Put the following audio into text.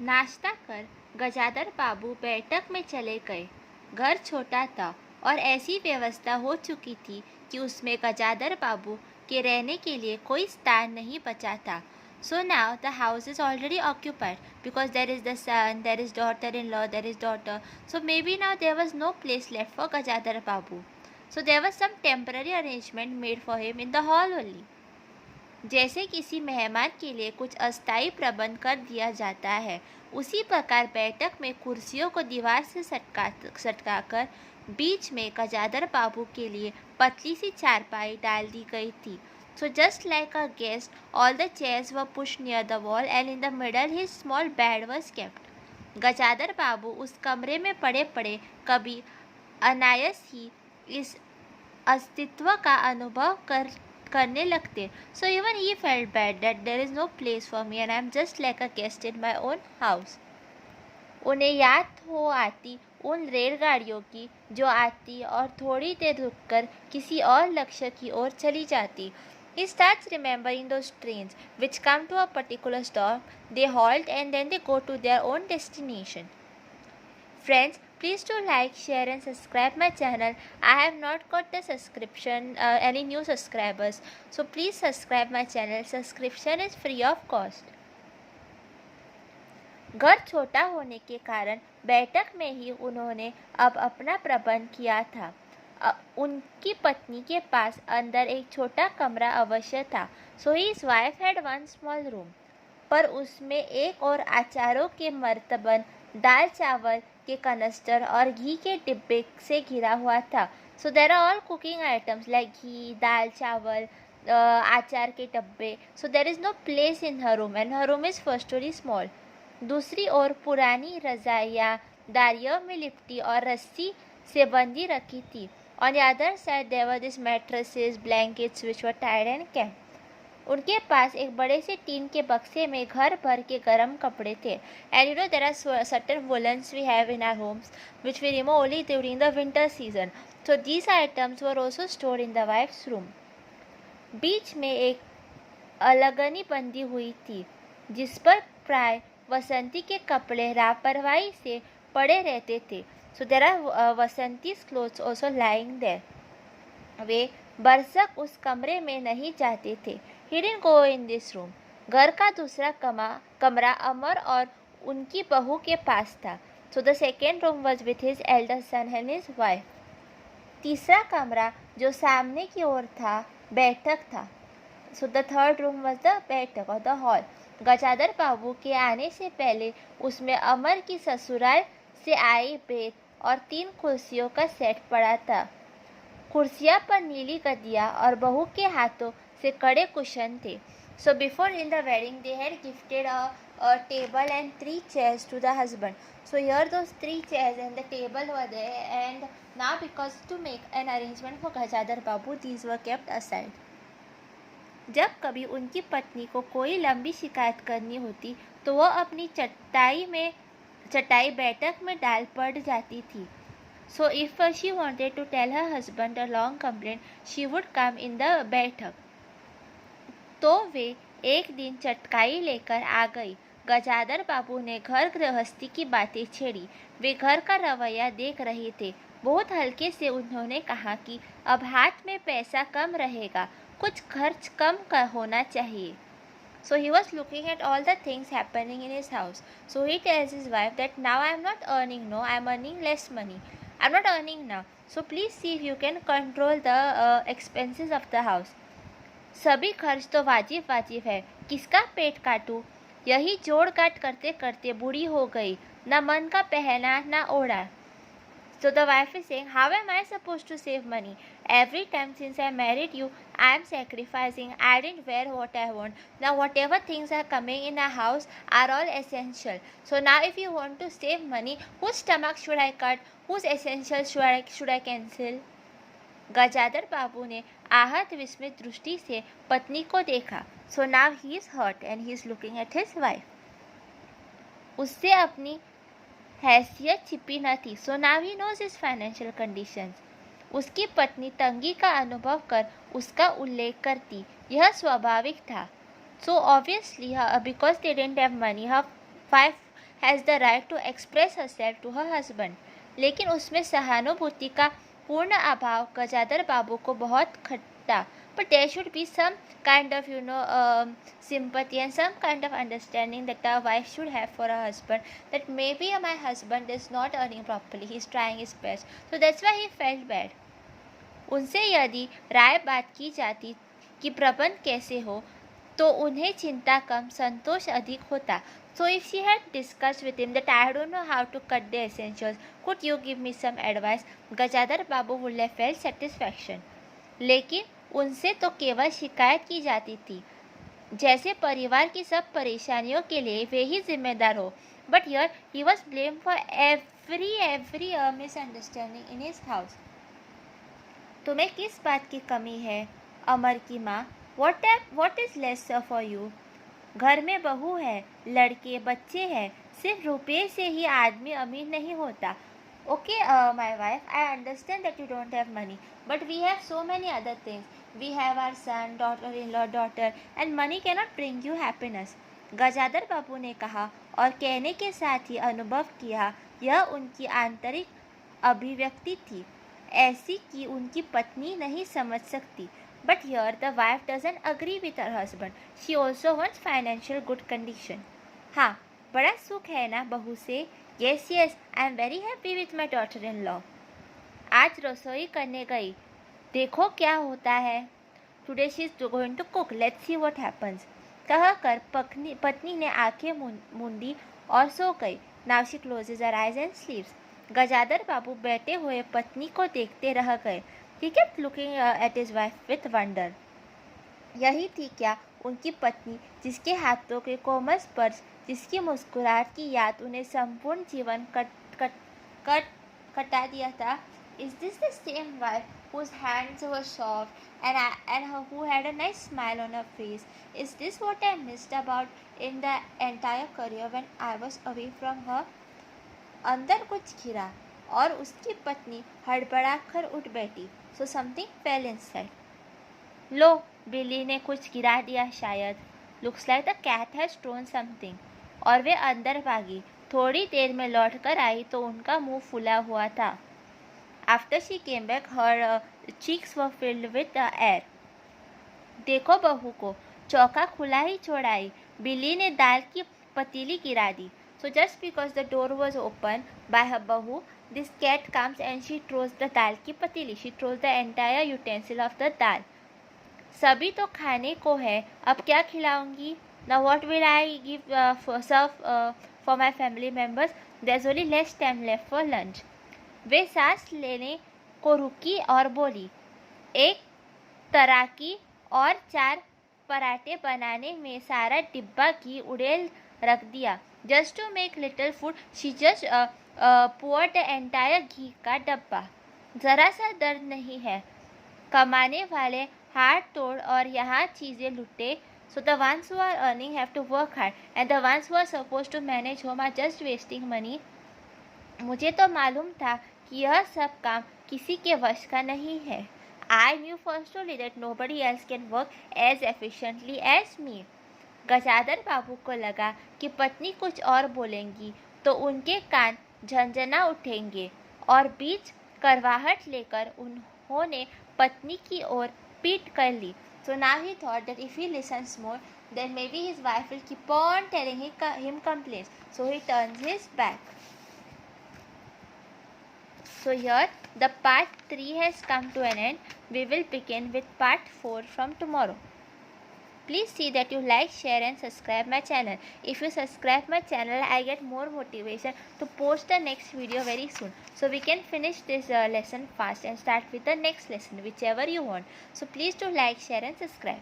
नाश्ता कर गजादर बाबू बैठक में चले गए। घर छोटा था और ऐसी व्यवस्था हो चुकी थी कि उसमें गजादर बाबू के रहने के लिए कोई स्थान नहीं बचा था। So now the house is already occupied because there is the son, there is daughter-in-law, there is daughter. So maybe now there was no place left for Gajadhar Babu. So there was some temporary arrangement made for him in the hall only. जैसे किसी मेहमान के लिए कुछ अस्थायी प्रबंध कर दिया जाता है, उसी प्रकार बैठक में कुर्सियों को दीवार से सटकाकर बीच में गजादर बाबू के लिए पतली सी चारपाई डाल दी गई थी। So just like a guest, all the chairs were pushed near the wall and in the middle his small bed was kept. Gajadhar बाबू उस कमरे में पड़े पड़े कभी अनायास ही इस अस्तित्व का अनुभव करने लगते. So even he felt bad that there is no place for me and I am just like a guest in my own house. उन्हें याद हो आती उन रेलगाड़ियों की जो आती और थोड़ी देर रुककर किसी और लक्ष्य की ओर चली जाती. He starts remembering those trains which come to a particular stop, they halt and then they go to their own destination. Friends, please do like, share and subscribe my channel. I have not got the subscription, any new subscribers. So please subscribe my channel. Subscription is free of cost. घर छोटा होने के कारण बैठक में ही उन्होंने अब अपना प्रबंध किया था. उनकी पत्नी के पास अंदर एक छोटा कमरा अवश्य था. So his wife had one small room. पर उसमें एक और अचारों के मर्तबन, दाल चावल के कनस्टर और घी के डिब्बे से घिरा हुआ था. So there are all cooking items like घी, दाल चावल, अचार के डब्बे. So there is no place in her room and her room is firstly small. दूसरी ओर पुरानी रजाइयाँ दारियों में लिपटी और रस्सी से बंधी रखी थी. On the other side there were these mattresses, blankets which were tied and kept. उनके पास एक बड़े से टीन के बक्से में घर भर के गर्म कपड़े थे. And you know there are certain woolens we have in our homes which we remove only during the winter season. So these items were also stored in the wife's room. बीच में एक अलगनी बंधी हुई थी जिस पर प्राय वसंती के कपड़े लापरवाही से पड़े रहते थे. So there are वसंती's clothes also lying there. वे बरसक उस कमरे में नहीं जाते थे. He didn't go in this room. घर का दूसरा कमरा अमर और उनकी बहू के पास था. So the second room was with his elder son and his wife. तीसरा कमरा जो सामने की ओर था बैठक था. So the third room was the बैठक or the hall. गजादर बाबू के आने से पहले उसमें अमर की ससुराल से आई बेत और 3 कुर्सियों का सेट पड़ा था. कुर्सियाँ पर नीली गद्दियाँ और बहू के हाथों से कड़े कुशन थे. So before in the wedding they had gifted a table and 3 chairs to the husband. So here those 3 chairs and the table were there and now because to make an arrangement for Gajadhar Babu these were kept aside. जब कभी उनकी पत्नी को कोई लंबी शिकायत करनी होती तो वह अपनी चटाई बैठक में डाल पड़ जाती थी. So if she wanted to tell her husband a long complaint, she would come in the बैठक. तो वे एक दिन चटकाई लेकर आ गई. गजादर बाबू ने घर गृहस्थी की बातें छेड़ी. वे घर का रवैया देख रहे थे. बहुत हल्के से उन्होंने कहा कि अब हाथ में पैसा कम रहेगा, कुछ खर्च कम होना चाहिए. So he was looking at all the things happening in his house. So he tells his wife that now I am not earning, no, I am earning less money. I am not earning now. So please see if you can control the expenses of the house. सभी खर्च तो वाजिब है, किसका पेट काटूं? यही जोड़ काट करते करते बूढ़ी हो गई, न मन का पहना न ओढ़ा. So the wife is saying, how am I supposed to save money? Every time since I married you, I am sacrificing. I didn't wear what I want. Now whatever things are coming in our house are all essential. So now if you want to save money, whose stomach should I cut? Whose essentials should I cancel? Gajadhar बाबू ने आहत विस्मित दृष्टि से पत्नी को देखा. So now he is hurt and he is looking at his wife. उससे अपनी हैसियत छिपी न थी. So now he knows his financial conditions. उसकी पत्नी तंगी का अनुभव कर उसका उल्लेख करती. यह स्वाभाविक था. So obviously because they didn't have money, her has the right to express herself to her husband. लेकिन उसमें सहानुभूति का पूर्ण अभाव गजाधर बाबू को बहुत खट्टा। But there should be some kind of sympathy and some kind of understanding that a wife should have for her husband, that maybe my husband is not earning properly, he's trying his best, so that's why he felt bad. उनसे यदि राय बात की जाती कि प्रबंध कैसे हो तो उन्हें चिंता कम संतोष अधिक होता. So if she had discussed with him that I don't know how to cut the essentials, could you give me some advice, Gajadhar Babu would have felt satisfaction. लेकिन उनसे तो केवल शिकायत की जाती थी, जैसे परिवार की सब परेशानियों के लिए वे ही जिम्मेदार हो. But here he was blamed for every misunderstanding in his house. तुम्हें किस बात की कमी है, अमर की माँ? What is less for you? घर में बहू है, लड़के बच्चे हैं, सिर्फ रुपये से ही आदमी अमीर नहीं होता. Okay, my wife, I understand that you don't have money, but we have so many other things. We have our son, daughter-in-law, daughter, and money cannot bring you happiness. Gajadhar बाबू ने कहा और कहने के साथ ही अनुभव किया, यह उनकी आंतरिक अभिव्यक्ति थी, ऐसी कि उनकी पत्नी नहीं समझ सकती. But here the wife doesn't agree with her husband. She also wants financial good condition. हाँ, बड़ा सुख है ना बहू से? Yes, I am very happy with my daughter-in-law. आज रसोई करने गई, देखो क्या होता है. Today she is going to cook. Let's see what happens. कहकर पत्नी ने आंखें मूंदी और सो गई. Now she closes her eyes and sleeps. Gajadhar बाबू बैठे हुए पत्नी को देखते रह गए. He kept looking at his wife with wonder. यही थी क्या उनकी पत्नी, जिसके हाथों के कोमल स्पर्श, जिसकी मुस्कुराहट की याद उन्हें संपूर्ण जीवन कटा दिया था? Is this the same wife whose hands were soft and who had a nice smile on her face? Is this what I missed about in the entire career when I was away from her? अंदर कुछ गिरा और उसकी पत्नी हड़बड़ाकर उठ बैठी. So something fell inside. लो, बिल्ली ने कुछ गिरा दिया शायद. Looks like the cat has thrown something. और वे अंदर भागी. थोड़ी देर में लौट कर आई तो उनका मुंह फूला हुआ था. After she came back, her cheeks were filled with air. देखो बहू को, चौका खुला ही छोड़ाई. बिल्ली ने दाल की पतीली गिरा दी. So just because the door was opened by her bahu, this cat comes and she throws the dal ki patili. She throws the entire utensil of the dal. सभी तो खाने को है, अब क्या खिलाऊंगी? Now what will I give serve for my family members? There's only less time left for lunch. वे सांस लेने को रुकी और बोली, एक तराकी और 4 पराठे बनाने में सारा डिब्बा घी उड़ेल रख दिया. Just to make little food, she just poured the entire घी का डब्बा. जरा सा दर्द नहीं है. कमाने वाले हाथ तोड़ और यहाँ चीज़ें लुटे. So the ones who are earning have to work hard, and the ones who are supposed to manage home are just wasting money. मुझे तो मालूम था कि यह सब काम किसी के वश का नहीं है. I knew firstly that nobody else can work as efficiently as me. Gajadhar बाबू को लगा कि पत्नी कुछ और बोलेंगी तो उनके कान झंझना उठेंगे और बीच करवाहट लेकर उन्होंने पत्नी की ओर पीठ कर ली. So now he thought that if he listens more, then maybe his wife will keep on telling him complaints. So he turns his back. So here the part 3 has come to an end. We will begin with part 4 from tomorrow. Please see that you like, share and subscribe my channel. If you subscribe my channel, I get more motivation to post the next video very soon. So we can finish this lesson fast and start with the next lesson, whichever you want. So please do like, share and subscribe.